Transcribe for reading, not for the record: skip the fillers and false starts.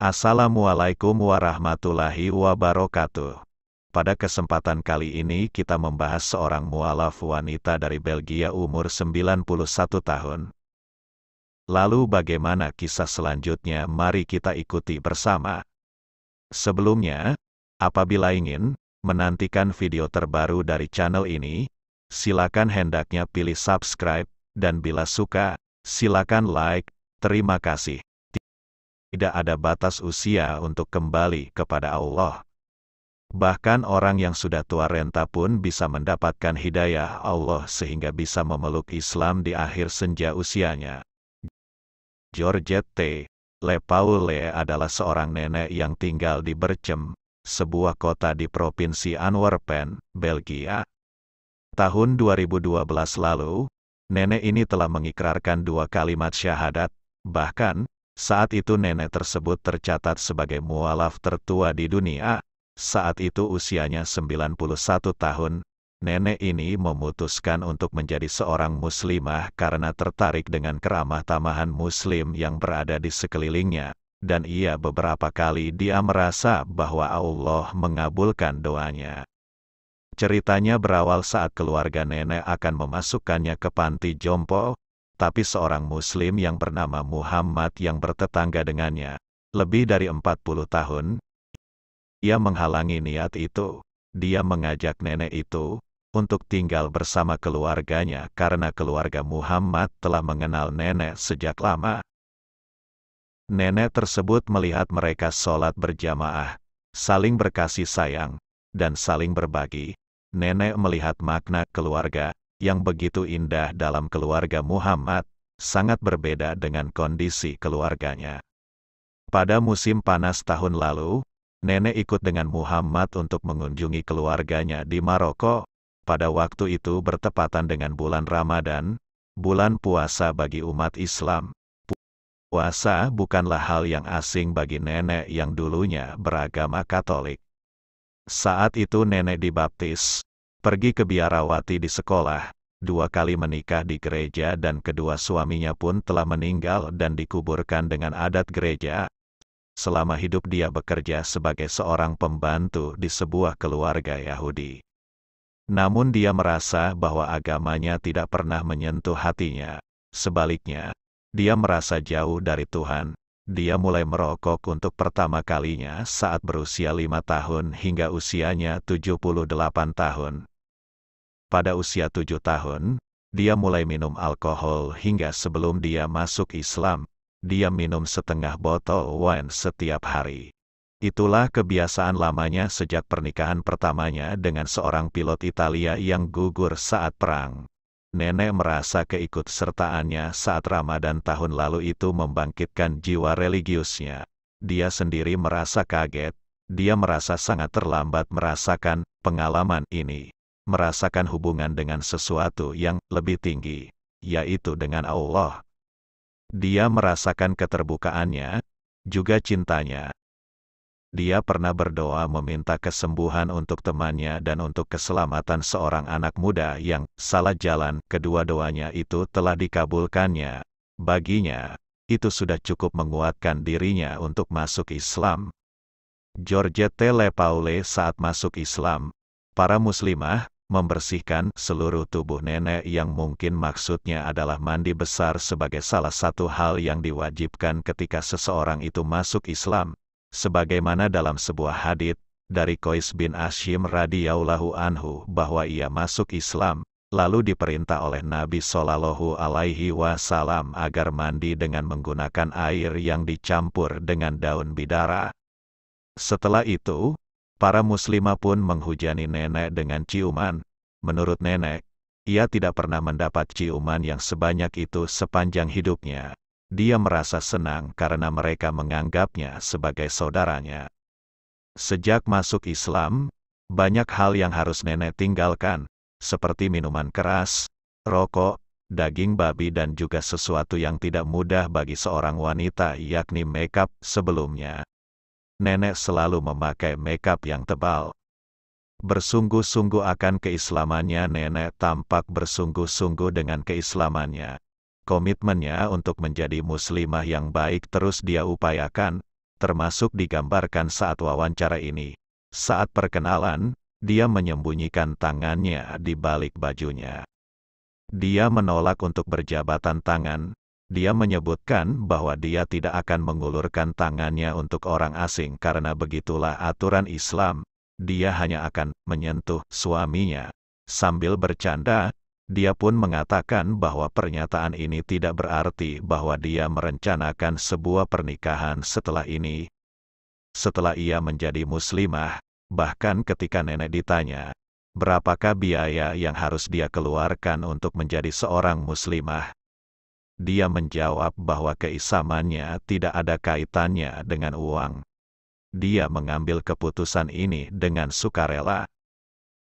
Assalamualaikum warahmatullahi wabarakatuh. Pada kesempatan kali ini kita membahas seorang mualaf wanita dari Belgia umur 91 tahun. Lalu bagaimana kisah selanjutnya? Mari kita ikuti bersama. Sebelumnya, apabila ingin menantikan video terbaru dari channel ini, silakan hendaknya pilih subscribe, dan bila suka, silakan like. Terima kasih. Tidak ada batas usia untuk kembali kepada Allah. Bahkan orang yang sudah tua renta pun bisa mendapatkan hidayah Allah sehingga bisa memeluk Islam di akhir senja usianya. Georgette Le Paule adalah seorang nenek yang tinggal di Berchem, sebuah kota di Provinsi Antwerpen, Belgia. Tahun 2012 lalu, nenek ini telah mengikrarkan 2 kalimat syahadat, bahkan, saat itu nenek tersebut tercatat sebagai mualaf tertua di dunia. Saat itu usianya 91 tahun, nenek ini memutuskan untuk menjadi seorang muslimah karena tertarik dengan keramah tamahan muslim yang berada di sekelilingnya, dan beberapa kali dia merasa bahwa Allah mengabulkan doanya. Ceritanya berawal saat keluarga nenek akan memasukkannya ke panti jompo, tapi seorang muslim yang bernama Muhammad yang bertetangga dengannya, lebih dari 40 tahun, ia menghalangi niat itu. Dia mengajak nenek itu untuk tinggal bersama keluarganya karena keluarga Muhammad telah mengenal nenek sejak lama. Nenek tersebut melihat mereka sholat berjamaah, saling berkasih sayang, dan saling berbagi. Nenek melihat makna keluarga yang begitu indah dalam keluarga Muhammad, sangat berbeda dengan kondisi keluarganya. Pada musim panas tahun lalu, nenek ikut dengan Muhammad untuk mengunjungi keluarganya di Maroko. Pada waktu itu bertepatan dengan bulan Ramadan, bulan puasa bagi umat Islam. Puasa bukanlah hal yang asing bagi nenek yang dulunya beragama Katolik. Saat itu nenek dibaptis, pergi ke biarawati di sekolah, 2 kali menikah di gereja dan kedua suaminya pun telah meninggal dan dikuburkan dengan adat gereja. Selama hidup dia bekerja sebagai seorang pembantu di sebuah keluarga Yahudi. Namun dia merasa bahwa agamanya tidak pernah menyentuh hatinya. Sebaliknya, dia merasa jauh dari Tuhan. Dia mulai merokok untuk pertama kalinya saat berusia 5 tahun hingga usianya 78 tahun. Pada usia 7 tahun, dia mulai minum alkohol hingga sebelum dia masuk Islam, dia minum setengah botol wine setiap hari. Itulah kebiasaan lamanya sejak pernikahan pertamanya dengan seorang pilot Italia yang gugur saat perang. Nenek merasa keikutsertaannya saat Ramadan tahun lalu itu membangkitkan jiwa religiusnya. Dia sendiri merasa kaget, dia merasa sangat terlambat merasakan pengalaman ini. Merasakan hubungan dengan sesuatu yang lebih tinggi, yaitu dengan Allah. Dia merasakan keterbukaannya, juga cintanya. Dia pernah berdoa meminta kesembuhan untuk temannya dan untuk keselamatan seorang anak muda yang salah jalan. Kedua doanya itu telah dikabulkannya. Baginya, itu sudah cukup menguatkan dirinya untuk masuk Islam. Georgette Le Paule saat masuk Islam, para muslimah membersihkan seluruh tubuh nenek yang mungkin maksudnya adalah mandi besar sebagai salah satu hal yang diwajibkan ketika seseorang itu masuk Islam. Sebagaimana dalam sebuah hadits dari Qais bin Ashim radhiyallahu anhu bahwa ia masuk Islam, lalu diperintah oleh Nabi Shallallahu Alaihi Wasallam agar mandi dengan menggunakan air yang dicampur dengan daun bidara. Setelah itu, para muslimah pun menghujani nenek dengan ciuman. Menurut nenek, ia tidak pernah mendapat ciuman yang sebanyak itu sepanjang hidupnya. Dia merasa senang karena mereka menganggapnya sebagai saudaranya. Sejak masuk Islam, banyak hal yang harus nenek tinggalkan, seperti minuman keras, rokok, daging babi dan juga sesuatu yang tidak mudah bagi seorang wanita yakni makeup. Sebelumnya, nenek selalu memakai makeup yang tebal. Bersungguh-sungguh akan keislamannya. Nenek tampak bersungguh-sungguh dengan keislamannya. Komitmennya untuk menjadi muslimah yang baik terus dia upayakan. termasuk digambarkan saat wawancara ini. Saat perkenalan, dia menyembunyikan tangannya di balik bajunya. Dia menolak untuk berjabatan tangan. Dia menyebutkan bahwa dia tidak akan mengulurkan tangannya untuk orang asing karena begitulah aturan Islam. Dia hanya akan menyentuh suaminya. Sambil bercanda, dia pun mengatakan bahwa pernyataan ini tidak berarti bahwa dia merencanakan sebuah pernikahan setelah ini. Setelah ia menjadi muslimah, bahkan ketika nenek ditanya, berapakah biaya yang harus dia keluarkan untuk menjadi seorang muslimah? Dia menjawab bahwa keislamannya tidak ada kaitannya dengan uang. Dia mengambil keputusan ini dengan sukarela.